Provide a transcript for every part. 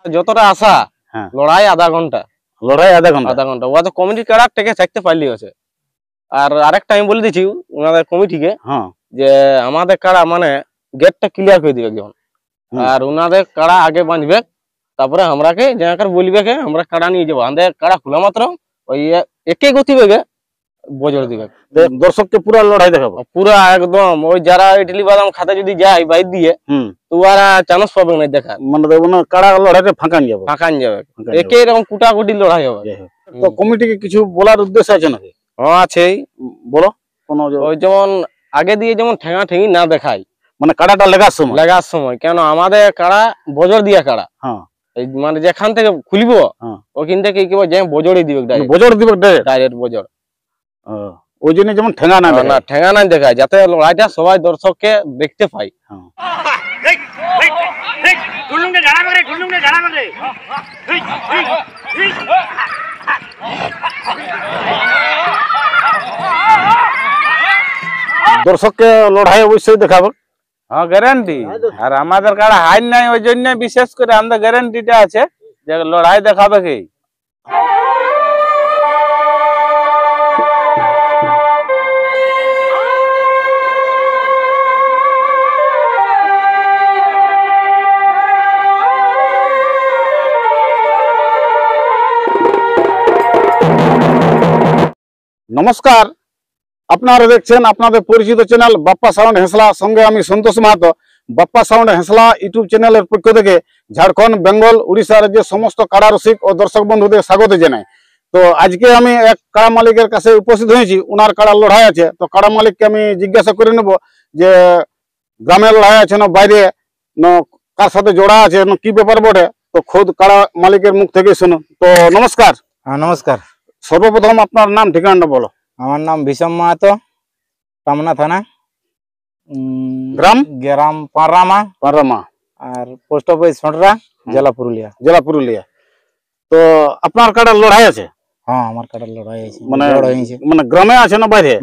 যতটা আশা লড়াই আধা ঘন্টা আধা ঘন্টা ওরা তো কমিটি কাড়া থেকে চাইতে পারলি আছে। আর আরেকটা আমি বলে দিচ্ছি ওনাদের কমিটিকে যে আমাদের কাড়া মানে গেটটা ক্লিয়ার করে দিবে যেমন, আর ওনাদের কাড়া আগে বাঁধবে, তারপরে আমরাকে যাকার বলবে আমরা কাড়া নিয়ে যাবো। আমাদের কাড়া খোলা মাত্র ওই একে গতি বেগে বজর দিবে, দর্শককে পুরা লড়াই দেখাবো পুরা একদম। ওই যারা ইডলি বাদাম খাতে যদি যায় বাইর দিয়ে তো ওরা চান্স পাবে না দেখা, মানে কাড়া লড়াইটা ফাঁকান যাবে একে এরকম কুটাকুটি লড়াই হবে। তো কমিটিকে কিছু বলার উদ্দেশ্য আছে নাকি? হ্যাঁ আছেই, বলো। কোন ওই যেমন আগে দিয়ে যেমন ঠেঙা ঠেঙি না দেখায়, মানে কাড়াটা লেগার সময় কেন আমাদের কাড়া বজর দিয়া কাড়া, মানে যেখান থেকে খুলবো ওখান থেকে কি বজরই দিবে, ডাইরেক্ট বজর। ওই জন্য যেমন ঠেঙা না দেখায়, যাতে লড়াইটা সবাই দর্শককে দেখতে পায়। দর্শককে লড়াই অবশ্যই দেখাবো। হ্যাঁ গ্যারান্টি। আর আমাদের কাড়া হাইন নাই, ওই জন্য বিশেষ করে আমাদের গ্যারান্টিটা আছে যে লড়াই দেখাবে কি। নমস্কার, আপনারা দেখছেন আপনাদের পরিচিত চ্যানেল বাপ্পা সাউন্ড হেঁসলা, সঙ্গে আমি সন্তোষ মাহাতো। বাপ্পা সাউন্ড হেঁসলা ইউটিউব চ্যানেলের পক্ষ থেকে ঝাড়খণ্ড, বেঙ্গল, উড়িষ্যা রাজ্যের সমস্ত কাড়া রসিক ও দর্শক বন্ধুদের স্বাগত জানাই। তো আজকে আমি এক কাড়া মালিকের কাছে উপস্থিত হয়েছি, ওনার কাড়ার লড়াই আছে। তো কাড়া মালিককে আমি জিজ্ঞাসা করে নেব যে গ্রামের লড়াই আছে না বাইরে, না কার সাথে জোড়া আছে, না কি ব্যাপার বটে। তো খোদ কাড়া মালিকের মুখ থেকে শুনুন। তো নমস্কার। হ্যাঁ নমস্কার। সর্বপ্রথম আপনার নাম ঠিকানাটা বলো। আমার নাম বিষম মাহাতো, টামনা থানা, গ্রাম পারামা, আর পোস্ট অফিস ছটরা, জেলা পুরুলিয়া। তো আপনার কাড়ার লড়াই আছে? হ্যাঁ আমার কাড়ার লড়াই আছে। মানে গ্রামে আছে না বাইরে?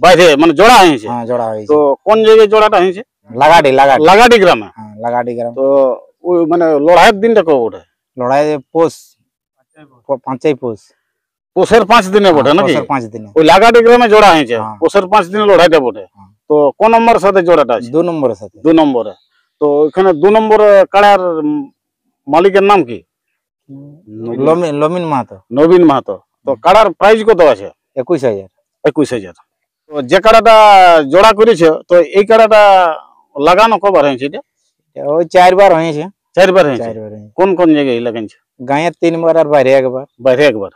বাইরে মানে জোড়া হয়েছে? হ্যাঁ জোড়া হয়েছে। তো কোন জায়গায় জোড়াটা হয়েছে? লাগাডি গ্রামে। হ্যাঁ লাগাডি গ্রাম। তো ওই মানে লড়াইয়ের দিনটা কবে ওঠে? লড়াই পৌষ, 5ই পৌষ। পৌষের 5 দিনে বটে নাকি? 5 দিনে ওই লাগাডি গ্রামে জোড়া হয়েছে, পৌষের 5 দিনে লড়াইটা বটে। তো কোন নম্বরের সাথে জোড়াটা আছে? 2 নম্বরের সাথে। 2 নম্বরে। তো ওখানে 2 নম্বর কাড়ার মালিকের নাম কি? নবীন মাহাতো। তো কাড়ার প্রাইস কত আছে? 21,000। তো যে কাড়াটা জোড়া করেছে, তো এই কাড়াটা লাগানো কবার হয়েছে? এটা ওই 4 বার হয়েছে। 4 বার হয়েছে। কোন কোন জায়গায় লাগাইছে? গায়ে 3 বার আর বাইরে একবার।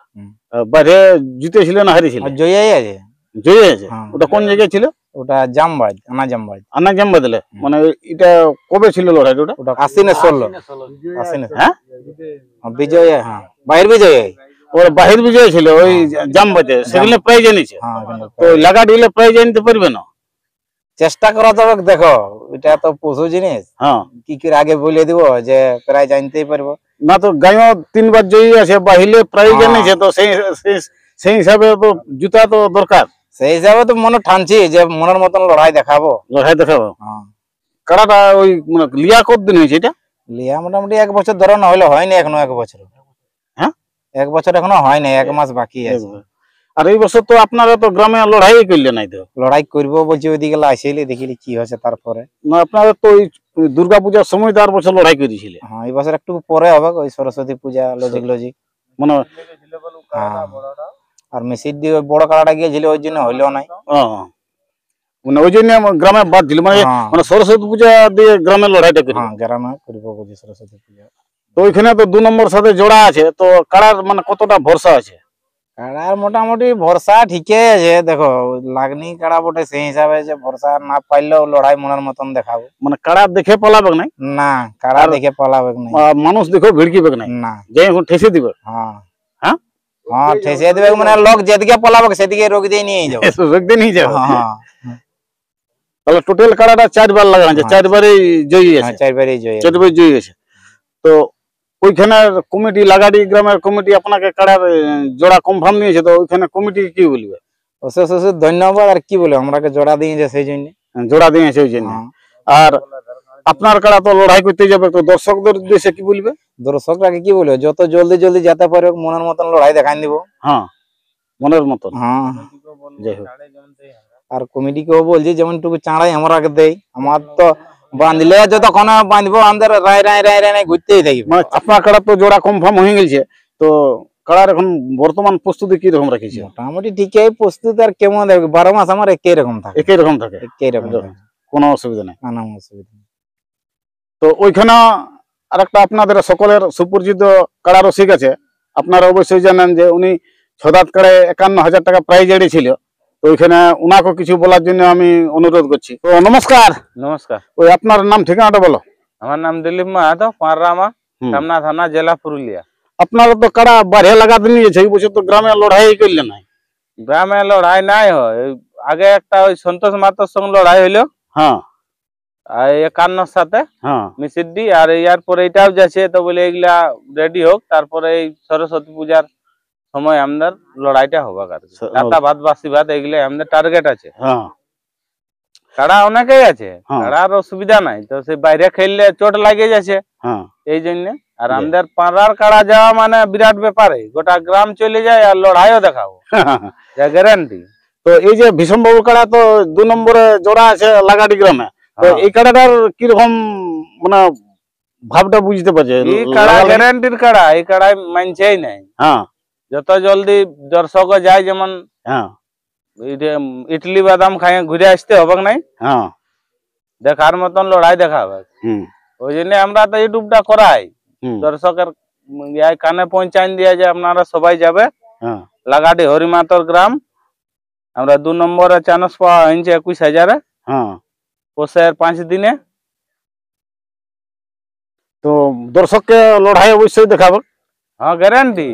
বাইরে জিতেছিল না হারিয়েছিল? জয়ী আছে। ওটা কোন জায়গায় ছিল? ওটা জামবাদ, আনা জামবাদ। মানে এটা কবে ছিল লড়াই? ওটা 16 হ্যাঁ বিজয়। হ্যাঁ বাহির বিজয়, ওর বাহির বিজয় ছিল ওই জামবাদে, সেগুলো প্রাইজ এনেছে। তো লাগাডি হলে প্রাইজ আনতে পারবে না? চেষ্টা করা যাবে। দেখো এটা তো পশু জিনিস, কি করে আগে বলে দিব যে প্রাইজ আনতেই পারবো না। তো গাঁও 3 বার জয়ী আছে, বাহিলে প্রাইজ এনেছে, তো সেই হিসাবে তো জুতা তো দরকার। সেই হিসাবে তো মনে ঠানছি যে মনের মতন লড়াই দেখাবো। কাড়াটা ওই মানে লিয়া কতদিন হয়েছে? এটা লিয়া মোটামুটি 1 বছর ধরে না হলে হয়নি এখনো। 1 বছর। হ্যাঁ 1 বছর এখনো হয়নি, 1 মাস বাকি আছে। আর এই বছর তো আপনারা তো গ্রামে লড়াই করলে নাই? তো লড়াই করবো বলছি, ওইদিকে আসলে দেখিলি কি হয়েছে। তারপরে না আপনারা তো ওই দুর্গাপূজার সময় তো আর বছর লড়াই করেছিলে। হ্যাঁ এই বছর একটু পরে হবে, ওই সরস্বতী পূজা লজিক মানে। আর মেসির দিয়ে বড় কাড়াটা গিয়েছিল, ওই জন্য হইলেও নাই। মানে ওই জন্য গ্রামে বাদ দিল, মানে সরস্বতী পূজা দিয়ে গ্রামের লড়াইটা করি। গ্রামে করবো বলছি সরস্বতী পূজা। তো ওইখানে তো 2 নম্বর সাথে জোড়া আছে। তো কাড়ার মানে কতটা ভরসা আছে? কাড়ার মোটামুটি ভরসা ঠিকই আছে। দেখো লাগনি কাড়া বটে, সেই হিসাবে যে ভরসা না পাইলেও লড়াই মনের মতন দেখাবো। মানে কাড়া দেখে পালাবে নাই? না কাড়া দেখে পালাবে নাই। মানুষ দেখো ভিড়কিবে নাই? না, যে ঠেসে দিবে। হ্যাঁ ঠেসে দিবে, মানে লোক যেদিকে পলাবে সেদিকে রোগ দিয়ে নিয়ে যাবে। তাহলে টোটাল কাড়াটা 4 বার লাগানো আছে, 4 বারই জয়ী আছে। 4 বারই জয়ী আছে। তো ওইখানে কমিটি, লাগাডি গ্রামের কমিটি আপনাকে কাড়ার জোড়া কনফার্ম দিয়েছে। তো ওইখানে কমিটি কি বলবে? অশেষ ধন্যবাদ। আর কি বলে, আমরাকে জোড়া দিয়েছে সেই জন্য। জোড়া দিয়েছে ওই জন্য। আর আপনার কাড়া তো লড়াই করতে যাবে, তো দর্শকদের উদ্দেশ্যে কি বলবে? দর্শকরাকে কি বলবে, যত জলদি জলদি যেতে পারে মনের মতন লড়াই দেখাই দিব। হ্যাঁ, মনের মতন। হ্যাঁ, যাই হোক, আর কমিটিকেও বলছি যেমন টুকু চাঁড়াই আমরাকে দেই। আমার তো বাঁধলে যতক্ষণ বাঁধবো আমাদের রায় রায় রায় রায় ঘুরতেই থাকবে। মানে আপনার কাড়া তো জোড়া কনফার্ম হয়ে গেছে, তো কাড়ার এখন বর্তমান প্রস্তুতি কি রকম রাখিছে? মোটামুটি ঠিকই প্রস্তুত। আর কেমন দেখবে 12 মাস আমার একই রকম থাকে। একই রকম থাকে, একই রকম, কোনো অসুবিধা নেই। না অসুবিধা নেই। তো ওইখানে আরেকটা আপনাদের সকলের সুপরিচিত কাড়া রসিক আছে, আপনারা অবশ্যই জানেন যে উনি ছদাত কাড়ায় 51,000 টাকা প্রাইজ এড়েছিল। তো ওইখানে উনাকে কিছু বলার জন্য আমি অনুরোধ করছি। তো নমস্কার। নমস্কার। ওই আপনার নাম ঠিকানাটা বলো। আমার নাম দিলীপ মাহাতো, পাররামা, টামনা থানা, জেলা পুরুলিয়া। আপনারা তো কাড়া বাইরে লাগাতে নিয়েছে, এই বছর তো গ্রামে লড়াই করলে নাই। গ্রামে লড়াই নাই হয়, আগে একটা ওই সন্তোষ মাতার সঙ্গে লড়াই হইলো। হ্যাঁ, আর 51 সাথে হ্যাঁ, মিসিডি। আর ইয়ার পরে এটাও যাচ্ছে, তো বলে এগুলা রেডি হোক, তারপরে এই সরস্বতী পূজার সময় আমাদের লড়াইটা হবে। কাটা ভাত বাসি ভাত এগুলো আমাদের টার্গেট আছে। হ্যাঁ, কাড়া অনেকেই আছে, কাড়ার অসুবিধা নাই, তো সে বাইরে খেললে চোট লাগে যাচ্ছে এই জন্য। আর আমাদের পাড়ার কাড়া যাওয়া মানে বিরাট ব্যাপারে, গোটা গ্রাম চলে যায় আর লড়াইও দেখাবো, যা গ্যারান্টি। তো এই যে ভীষণ বাবু কাড়া তো 2 নম্বরে জোড়া আছে লাগাটি গ্রামে, তো এই কাড়াটার কিরকম মানে ভাবটা বুঝতে পারছে? এই কাড়া গ্যারান্টির কাড়া, এই কাড়াই মানছেই নাই। হ্যাঁ, যত জলদি দর্শক যায়, যেমন ইডলি বাদাম খাই ঘুরে আসতে হবে নাই, দেখার মতন লড়াই দেখাবে। ওই জন্য আমরা তো ইউটিউবটা করাই, দর্শকের কানে পৌঁছান দিয়া যে আপনারা সবাই যাবে লাগাটি হরিমাতর গ্রাম। আমরা 2 নম্বরে চান্স পাওয়া হয়েছে 21,000 পোষের 5 দিনে। তো দর্শককে লড়াই অবশ্যই দেখাবো। হ্যাঁ, গ্যারান্টি,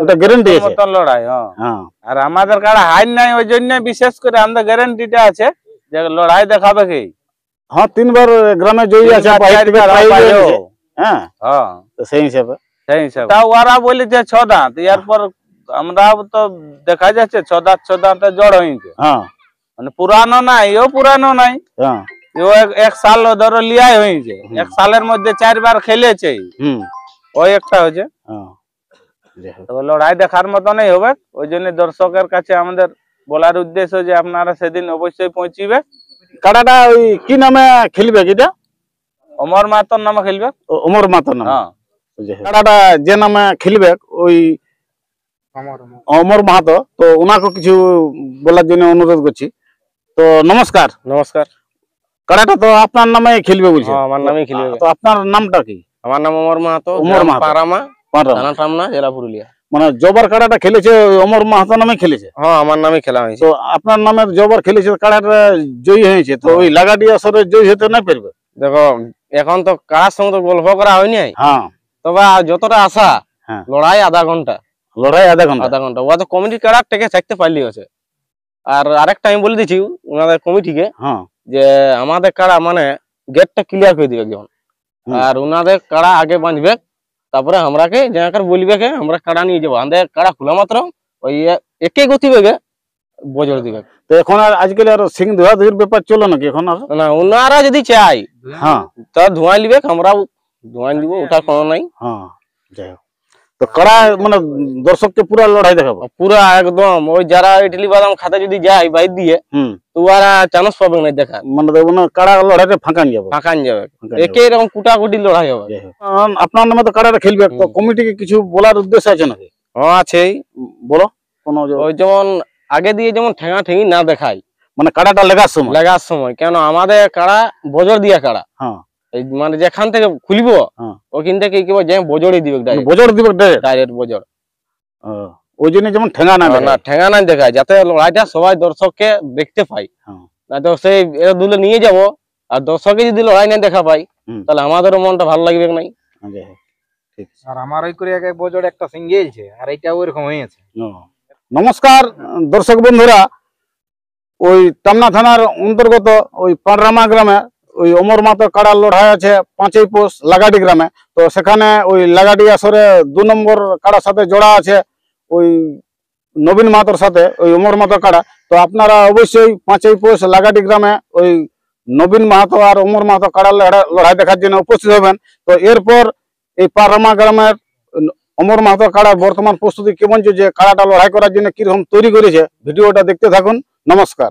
ওটা গ্যারান্টি আছে মতন লড়াই। হ্যাঁ, আর আমাদের কাড়া হার নাই, ওই জন্য বিশেষ করে আমাদের গ্যারান্টিটা আছে যে লড়াই দেখাবে কি। হ্যাঁ, 3 বার গ্রামে জয়ী আছে। হ্যাঁ, তো সেই হিসাবে তাও ওরা বলেছে 6 দাঁত, এরপর আমরা তো দেখা যাচ্ছে 6 দাঁতে জড় হয়েছে। মানে পুরানো নাই, ও পুরানো নাই, ও 1 সাল ধরো লিয়াই হয়েছে, 1 সালের মধ্যে 4 বার খেলেছে। ওই একটা হয়েছে, লড়াই দেখার মতনই হবে। ওই জন্য দর্শকের কাছে আমাদের বলার উদ্দেশ্য যে আপনারা সেদিন অবশ্যই পৌঁছিবে। কাড়াটা ওই কি নামে খেলবে? এটা অমর মাহাতোর নামে খেলবে। অমর মাহাতোর নামে? কাড়াটা যে নামে খেলবে ওই অমর মাহাতো, তো ওনাকে কিছু বলার জন্য অনুরোধ করছি। তো নমস্কার। নমস্কার। কাড়াটা তো আপনার নামে খেলবে বলছে? আমার নামেই খেলবে। তো আপনার নামটা কি? আমার নাম অমর মাহাতো, পারামা, থানা টামনা, জেলা পুরুলিয়া। মানে জবর কাড়াটা খেলেছে অমর মাহাতো নামে খেলেছে? হ্যাঁ, আমার নামে খেলা হয়েছে। তো আপনার নামের জবর খেলেছে, কাড়াটা জয়ী হয়েছে, তো ওই লাগাটি আসরে জয়ী হতে না পারবে? দেখো, এখন তো কাড়ার সঙ্গে তো গল্প করা হয়নি। হ্যাঁ, তবে যতটা আশা, লড়াই আধা ঘন্টা। ও তো কমিটি কাড়া টেকে থাকতে পারলি আছে। আর আরেকটা আমি বলে দিচ্ছি ওনাদের কমিটিকে যে আমাদের কাড়া মানে গেটটা ক্লিয়ার করে দিবে যেমন, আর ওনাদের কাড়া আগে বাঁধবে, তারপরে আমরাকে যাকার বলবে আমরা কাড়া নিয়ে যাবো। আমাদের কাড়া খোলা মাত্র ওই একই গতি বেগে বজর দিবে। তো এখন আর আজকাল আর সিং ধোয়া ধুয়ের ব্যাপার চলো নাকি এখন? আর না, ওনারা যদি চাই তা ধোঁয়া নিবে, আমরাও ধোঁয়া নিব, ওটা কোনো নাই। যাই হোক, তো কাড়া মানে দর্শককে পুরা লড়াই দেখাবো পুরা একদম। ওই যারা ইডলি বাদাম খাতে যদি যায় বাইর দিয়ে, তো ওরা চান্স পাবে না দেখা, মানে কাড়া লড়াইটা ফাঁকান যাবে, একই রকম কুটাকুটি লড়াই হবে। আপনার নামে তো কাড়াটা খেলবে, তো কমিটিকে কিছু বলার উদ্দেশ্য আছে নাকি? হ্যাঁ, আছেই। বলো। ওই যেমন আগে দিয়ে যেমন ঠেঙা ঠেঙি না দেখাই, মানে কাড়াটা লেগার সময় কেন আমাদের কাড়া বজর দিয়া কাড়া, মানে যেখান থেকে খুলবো ওখান থেকে কি বজরই দিবে, ডাইরেক্ট বজর। ওই জন্য যেমন ঠেঙা না দেখায়, যাতে লড়াইটা সবাই দর্শককে দেখতে পাই। না তো সেই দুলে নিয়ে যাব, আর দর্শকে যদি লড়াই না দেখা পাই, তাহলে আমাদেরও মনটা ভালো লাগবে নাই। আর আমার ওই করে বজর একটা সিঙ্গেলছে, আর এটা ওইরকম হয়েছে। নমস্কার দর্শক বন্ধুরা, ওই টামনা থানার অন্তর্গত ওই পাররামা গ্রামে ওই অমর মাহাতো কাড়ার লড়াই আছে 5ই পৌষ লাগাটি গ্রামে। তো সেখানে ওই লাগাটি আসরে 2 নম্বর কাড়ার সাথে জোড়া আছে ওই নবীন মাহাতোর সাথে ওই অমর মাহাতো কাড়া। তো আপনারা অবশ্যই 5ই পৌষ লাগাটি গ্রামে ওই নবীন মাহাতো আর অমর মাহাতো কাড়া লড়াই দেখার জন্য উপস্থিত হবেন। তো এরপর এই পারমা গ্রামের অমর মাহাতো কাড়ার বর্তমান প্রস্তুতি কেমন চলছে, কাড়াটা লড়াই করার জন্য কিরকম তৈরি করেছে, ভিডিওটা দেখতে থাকুন। নমস্কার।